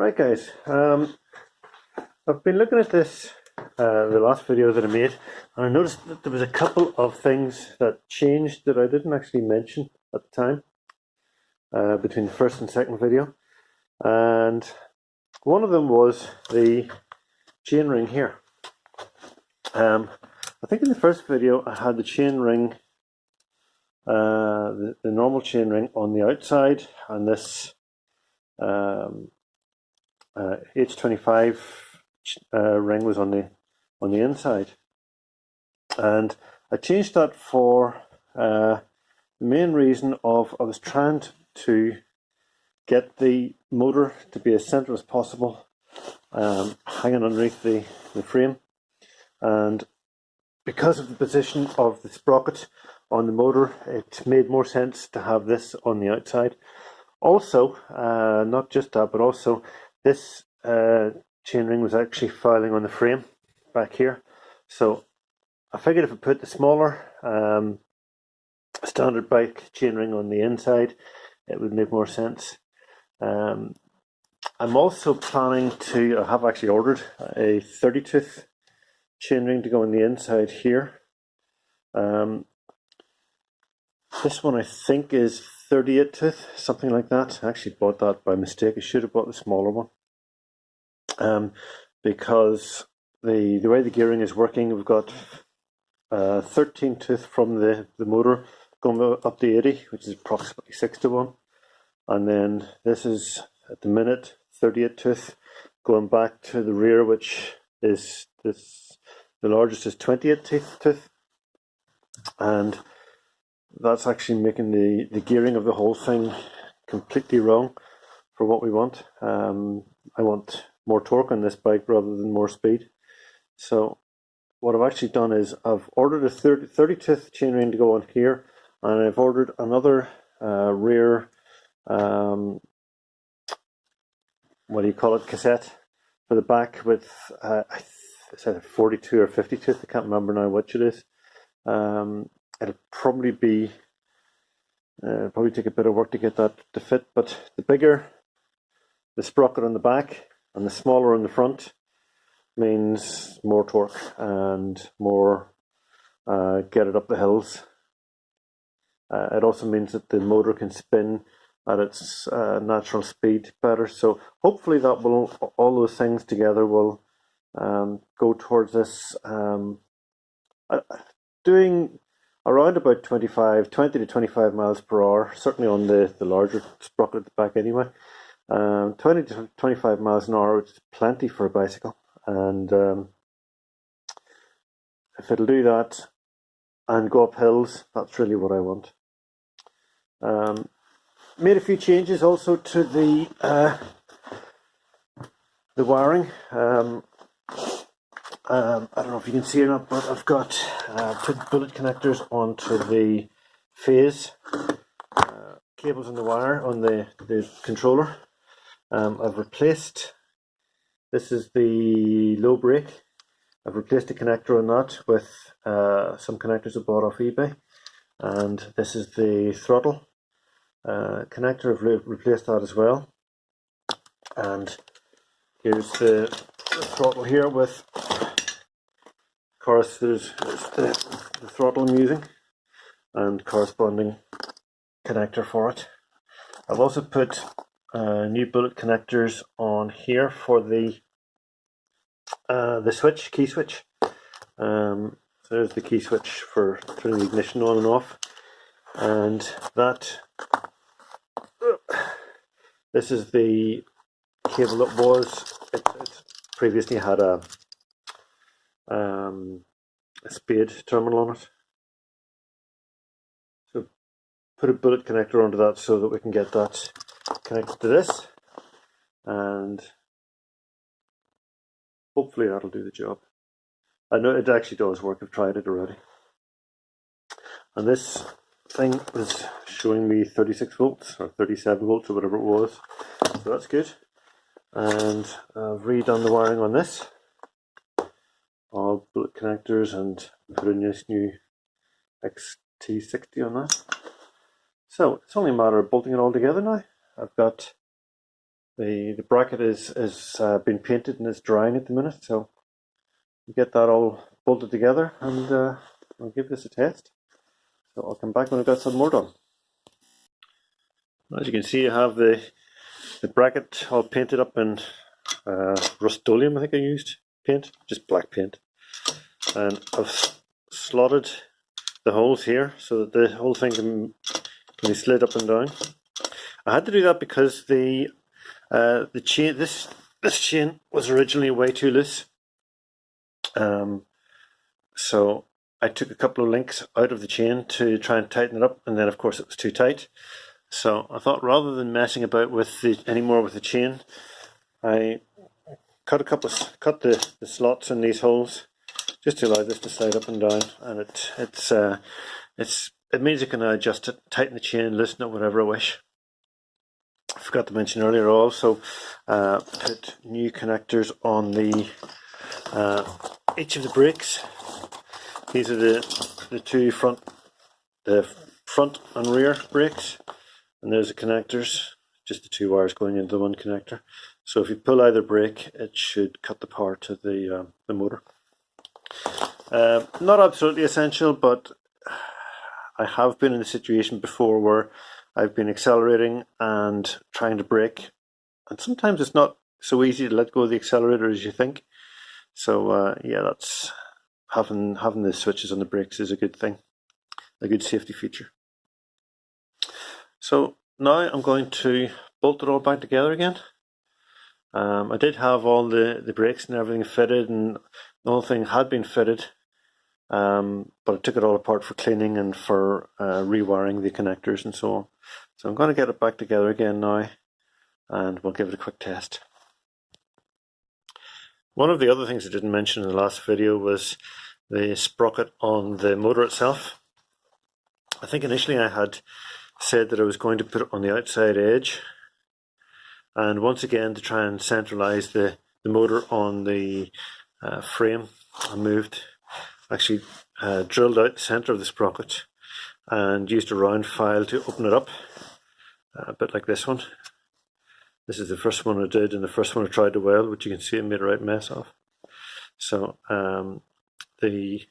Right guys, I've been looking at this, the last video that I made, and I noticed that there was a couple of things that changed that I didn't actually mention at the time, between the first and second video. And one of them was the chain ring here. I think in the first video I had the chain ring, the normal chain ring on the outside, and this H25 ring was on the inside, and I changed that for the main reason of I was trying to get the motor to be as central as possible, hanging underneath the frame, and because of the position of the sprocket on the motor, it made more sense to have this on the outside. Also, not just that, but also this chain ring was actually filing on the frame back here. So I figured if I put the smaller standard bike chain ring on the inside, it would make more sense. I'm also planning to, I have actually ordered a 30 tooth chain ring to go on the inside here. This one I think is 38 tooth, something like that. I actually bought that by mistake. I should have bought the smaller one. Because the way the gearing is working, we've got 13 tooth from the motor going up to 80, which is approximately 6 to 1. And then this is at the minute 38 tooth going back to the rear, which is this, the largest is 28 tooth. And that's actually making the gearing of the whole thing completely wrong for what we want. I want more torque on this bike rather than more speed. So what I've actually done is I've ordered a 30 tooth chain ring to go on here, and I've ordered another rear what do you call it, cassette for the back with it's either 42 or 50 tooth, I can't remember now which it is. It'll probably be probably take a bit of work to get that to fit, but the bigger the sprocket on the back and the smaller on the front means more torque and more get it up the hills. It also means that the motor can spin at its natural speed better. So hopefully that will, all those things together will go towards this doing around about 20 to 25 miles per hour, certainly on the larger sprocket at the back anyway. 20 to 25 miles an hour, which is plenty for a bicycle. And if it'll do that and go up hills, that's really what I want. Made a few changes also to the wiring. I don't know if you can see or not, but I've got put bullet connectors onto the phase cables in the wire on the controller. I've replaced, this is the low brake. I've replaced a connector on that with some connectors I bought off eBay, and this is the throttle connector. I've replaced that as well, and here's the throttle here with, of course, there's the throttle I'm using and corresponding connector for it. I've also put new bullet connectors on here for the switch, key switch. So there's the key switch for turning the ignition on and off, and that this is the cable that was, it previously had a spade terminal on it. So put a bullet connector onto that so that we can get that connected to this, and hopefully that'll do the job. I know it actually does work, I've tried it already. And this thing was showing me 36 volts or 37 volts or whatever it was, so that's good. And I've redone the wiring on this, all bullet connectors, and put in this new XT60 on that. So it's only a matter of bolting it all together now. I've got The bracket is been painted and is drying at the minute, so we get that all bolted together, and I'll give this a test. So I'll come back when I've got some more done. As you can see, I have the bracket all painted up in Rust-Oleum. I think I used paint, just black paint, and I've slotted the holes here so that the whole thing can be slid up and down. I had to do that because the chain, this chain was originally way too loose. So I took a couple of links out of the chain to try and tighten it up, and then of course it was too tight. So I thought, rather than messing about with anymore with the chain, I cut the slots in these holes just to allow this to slide up and down, and it means I can adjust it, tighten the chain, loosen it, whatever I wish. I forgot to mention earlier, also put new connectors on each of the brakes. These are the two front and rear brakes, and there's the connectors, just the two wires going into the one connector. So if you pull either brake, it should cut the power to the motor. Not absolutely essential, but I have been in a situation before where I've been accelerating and trying to brake, and sometimes it's not so easy to let go of the accelerator as you think. So yeah, that's having the switches on the brakes is a good thing, a good safety feature. So now I'm going to bolt it all back together again. I did have all the brakes and everything fitted, and the whole thing had been fitted, but I took it all apart for cleaning and for rewiring the connectors and so on. So I'm going to get it back together again now, and we'll give it a quick test. One of the other things I didn't mention in the last video was the sprocket on the motor itself. I think initially I had said that I was going to put it on the outside edge, and once again, to try and centralize the motor on the frame, I actually drilled out the center of the sprocket and used a round file to open it up, a bit like this one. This is the first one I did, and the first one I tried to weld, which you can see I made a right mess of. So the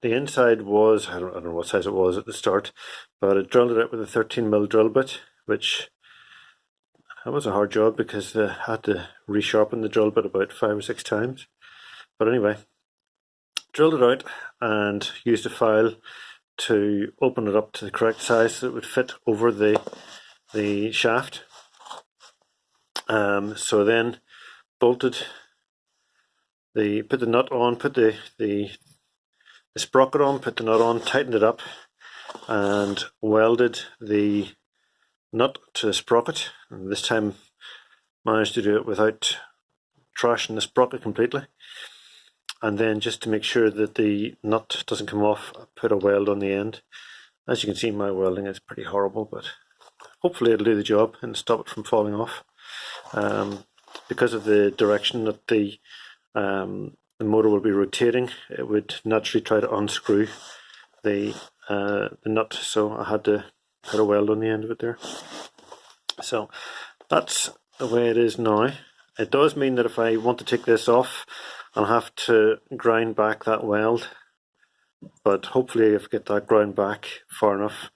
inside was, I don't know what size it was at the start, but I drilled it out with a 13mm drill bit, which that was a hard job because I had to resharpen the drill bit about 5 or 6 times. But anyway, drilled it out and used a file to open it up to the correct size so it would fit over the shaft. So then bolted put the nut on, put the sprocket on, put the nut on, tightened it up, and welded the nut to the sprocket. And this time managed to do it without trashing the sprocket completely. And then, just to make sure that the nut doesn't come off, I put a weld on the end. As you can see, my welding is pretty horrible, but hopefully it'll do the job and stop it from falling off. Because of the direction that the motor will be rotating, it would naturally try to unscrew the nut, so I had to put a weld on the end of it there. So that's the way it is now. It does mean that if I want to take this off, I'll have to grind back that weld, but hopefully if I get that ground back far enough,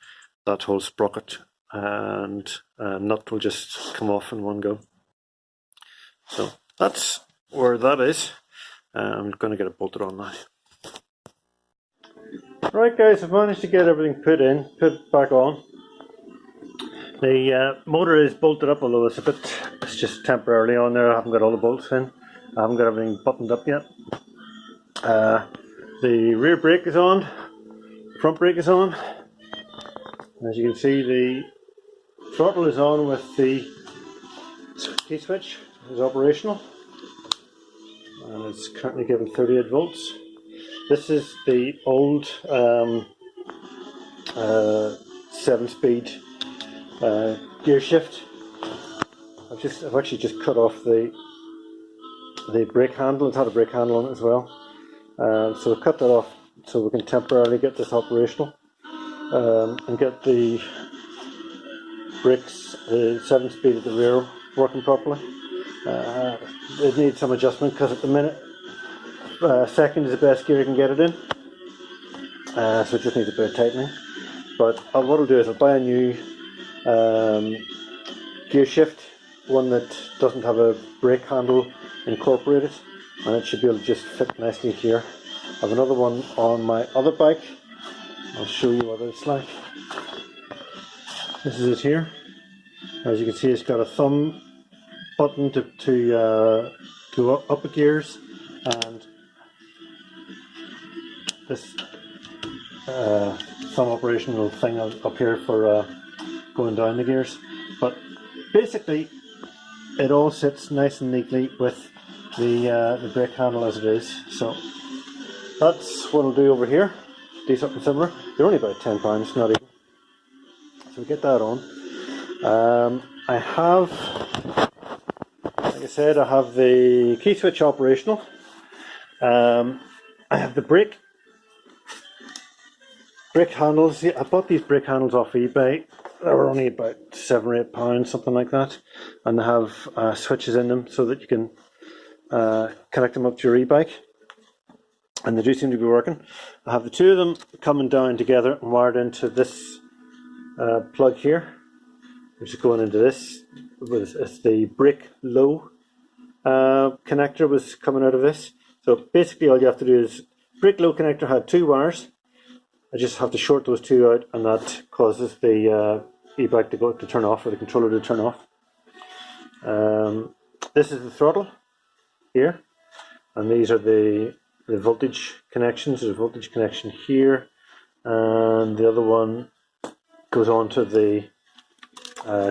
that whole sprocket and nut will just come off in one go. So that's where that is. I'm going to get it bolted on now. Right guys, I've managed to get everything put back on. The motor is bolted up, although it's just temporarily on there. I haven't got all the bolts in. I haven't got everything buttoned up yet. The rear brake is on, front brake is on. As you can see, the throttle is on with the key switch, is operational, and it's currently giving 38 volts. This is the old 7-speed gear shift. I've actually just cut off the brake handle. It had a brake handle on it as well, so I've cut that off so we can temporarily get this operational and get the brakes, 7-speed at the rear working properly. It needs some adjustment because at the minute second is the best gear you can get it in, so it just needs a bit of tightening. But what I'll do is I'll buy a new gear shift, one that doesn't have a brake handle incorporated, and it should be able to just fit nicely here. I have another one on my other bike. I'll show you what it's like. This is it here. As you can see, it's got a thumb button to go up the gears, and this thumb operational thing up here for going down the gears. But basically it all sits nice and neatly with the brake handle as it is. So that's what I'll do over here. Do something similar. They're only about £10, not even. So we get that on. I have, like I said, I have the key switch operational. I have the brake handles. I bought these brake handles off eBay. They were only about £7 or £8, something like that, and they have switches in them so that you can connect them up to your e-bike, and they do seem to be working. I have the two of them coming down together and wired into this plug here, which is going into this. It's the brake low connector was coming out of this. So basically all you have to do is, brake low connector had two wires. I just have to short those two out, and that causes the e-bike to turn off, or the controller to turn off. This is the throttle here, and these are the voltage connections. There's a voltage connection here, and the other one goes on to the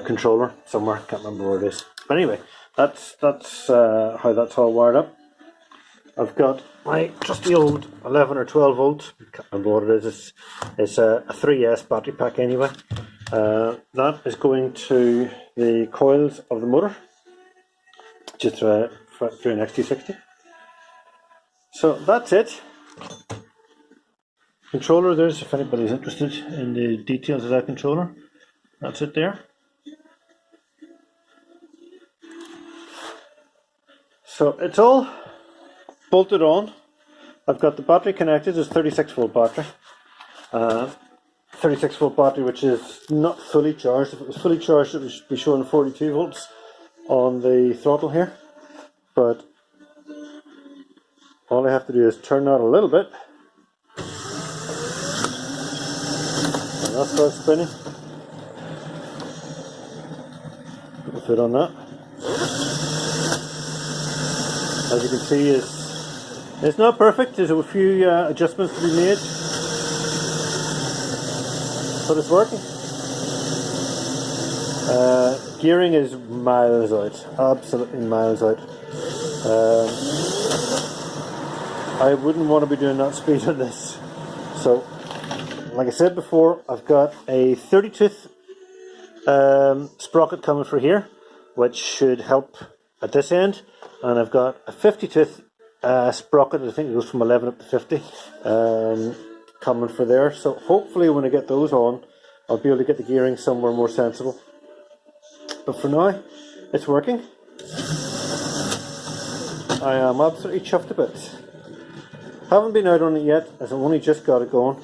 controller somewhere. Can't remember where it is. But anyway, that's how that's all wired up. I've got my trusty old 11 or 12 volt, can't remember what it is, it's a 3S battery pack anyway. That is going to the coils of the motor, just through an XT60. So that's it. Controller, there's, if anybody's interested in the details of that controller, that's it there. So it's all bolted on. I've got the battery connected. It's 36 volt battery. 36 volt battery, which is not fully charged. If it was fully charged, it would be showing 42 volts on the throttle here. But all I have to do is turn that a little bit, and that starts spinning. Put the foot on that. As you can see, it's not perfect. There's a few adjustments to be made, but it's working. Gearing is miles out, absolutely miles out. I wouldn't want to be doing that speed on this. So, like I said before, I've got a 30-tooth sprocket coming for here, which should help at this end, and I've got a 50-tooth sprocket. I think it goes from 11 up to 50, coming for there. So hopefully when I get those on, I'll be able to get the gearing somewhere more sensible. But for now, it's working. I am absolutely chuffed a bit. Haven't been out on it yet, as I've only just got it going.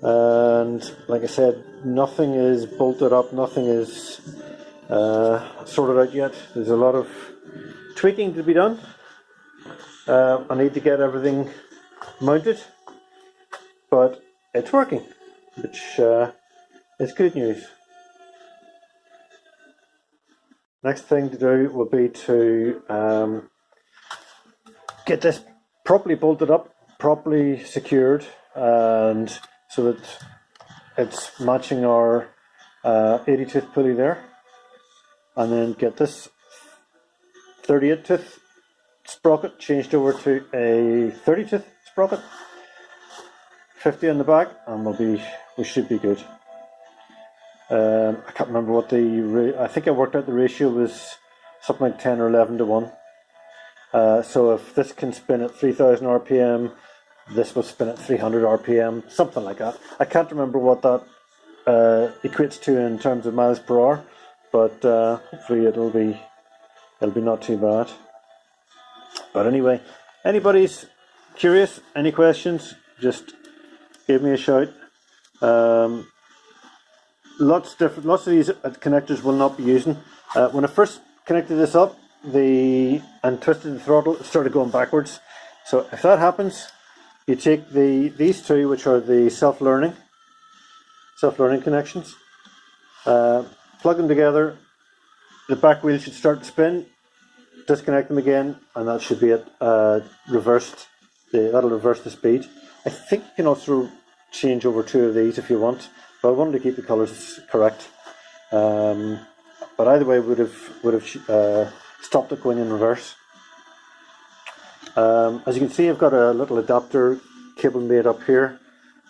And like I said, nothing is bolted up, nothing is sorted out yet. There's a lot of tweaking to be done. I need to get everything mounted, but it's working, which is good news. Next thing to do will be to get this properly bolted up, properly secured, and so that it's matching our 80-tooth pulley there, and then get this 38-tooth sprocket changed over to a 30-tooth sprocket, 50 on the back, and we should be good. I can't remember what I think I worked out the ratio was something like 10 or 11 to 1. So if this can spin at 3000 RPM, this will spin at 300 RPM, something like that. I can't remember what that equates to in terms of miles per hour, but hopefully it'll be not too bad. But anyway, anybody's curious, any questions, just give me a shout. Lots of these connectors will not be using. When I first connected this up and twisted the throttle, it started going backwards. So if that happens, you take these two, which are the self-learning connections, plug them together, the back wheel should start to spin, disconnect them again, and that should be it. That'll reverse the speed. I think you can also change over two of these if you want, but I wanted to keep the colours correct. But either way would have stopped it going in reverse. As you can see, I've got a little adapter cable made up here.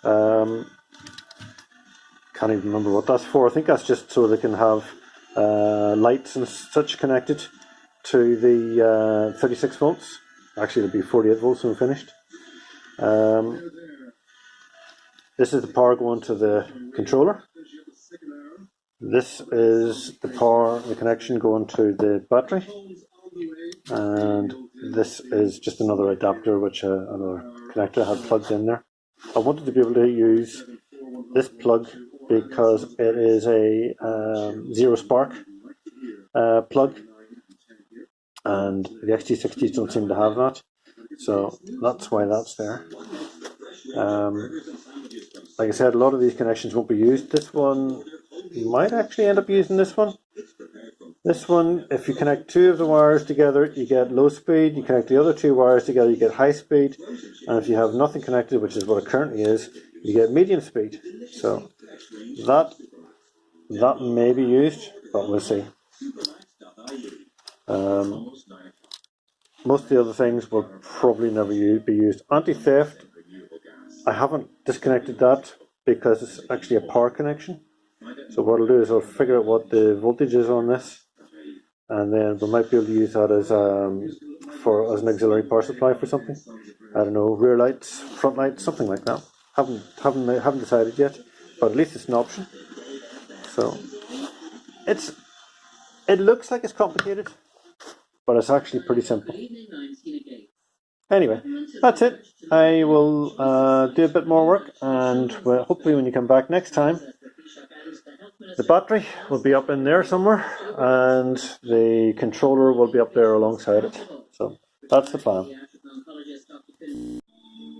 Can't even remember what that's for. I think that's just so they can have lights and such connected to the 36 volts. Actually, it'll be 48 volts when we're finished. This is the power going to the controller. This is the connection going to the battery. And this is just another adapter, which another connector I had plugged in there. I wanted to be able to use this plug because it is a zero spark plug, and the XT60s don't seem to have that, so that's why that's there. Like I said, a lot of these connections won't be used. This one, you might actually end up using this one. This one, if you connect two of the wires together, you get low speed. You connect the other two wires together, you get high speed. And if you have nothing connected, which is what it currently is, you get medium speed. So that may be used, but we'll see. Most of the other things will probably never be used. Anti-theft, I haven't disconnected that because it's actually a power connection. So what I'll do is I'll figure out what the voltage is on this, and then we might be able to use that as an auxiliary power supply for something. I don't know, rear lights, front lights, something like that. Haven't decided yet, but at least it's an option. So it looks like it's complicated, but it's actually pretty simple. Anyway, that's it. I will do a bit more work, and hopefully when you come back next time, the battery will be up in there somewhere, and the controller will be up there alongside it. So that's the plan.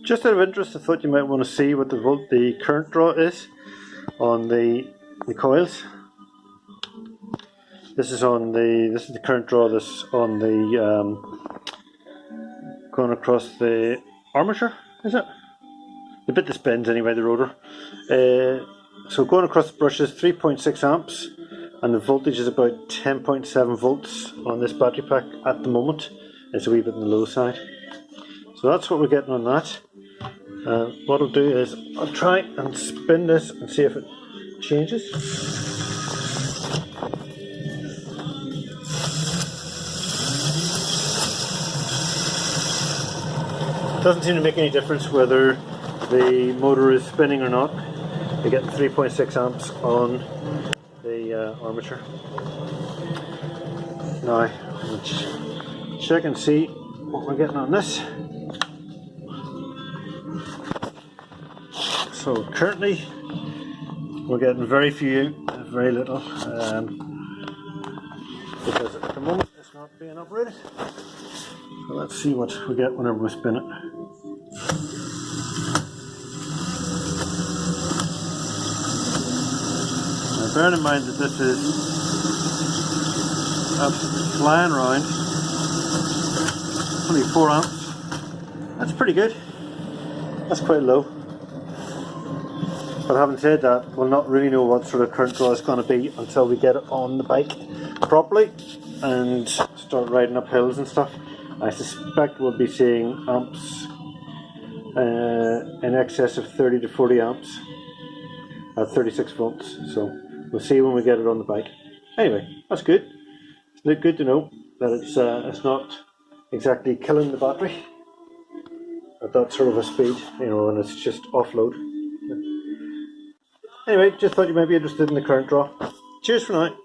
Just out of interest, I thought you might want to see what the current draw is on the coils. This is the current draw that's on the going across the armature, is it? The bit that spins anyway, the rotor. So going across the brushes, 3.6 amps, and the voltage is about 10.7 volts on this battery pack at the moment. It's a wee bit on the low side. So that's what we're getting on that. What I'll do is I'll try and spin this and see if it changes. Doesn't seem to make any difference whether the motor is spinning or not. You're getting 3.6 amps on the armature. Now, let's check and see what we're getting on this. So currently we're getting very little, because at the moment it's not being operated. So let's see what we get whenever we spin it. Now bearing in mind that this is absolutely flying around, only 4 amps, that's pretty good. That's quite low. But having said that, we'll not really know what sort of current draw it's going to be until we get it on the bike properly and start riding up hills and stuff. I suspect we'll be seeing amps in excess of 30 to 40 amps at 36 volts. So we'll see when we get it on the bike. Anyway, that's good. It's good to know that it's not exactly killing the battery at that sort of a speed, and it's just offload. Anyway, just thought you might be interested in the current draw. Cheers for now.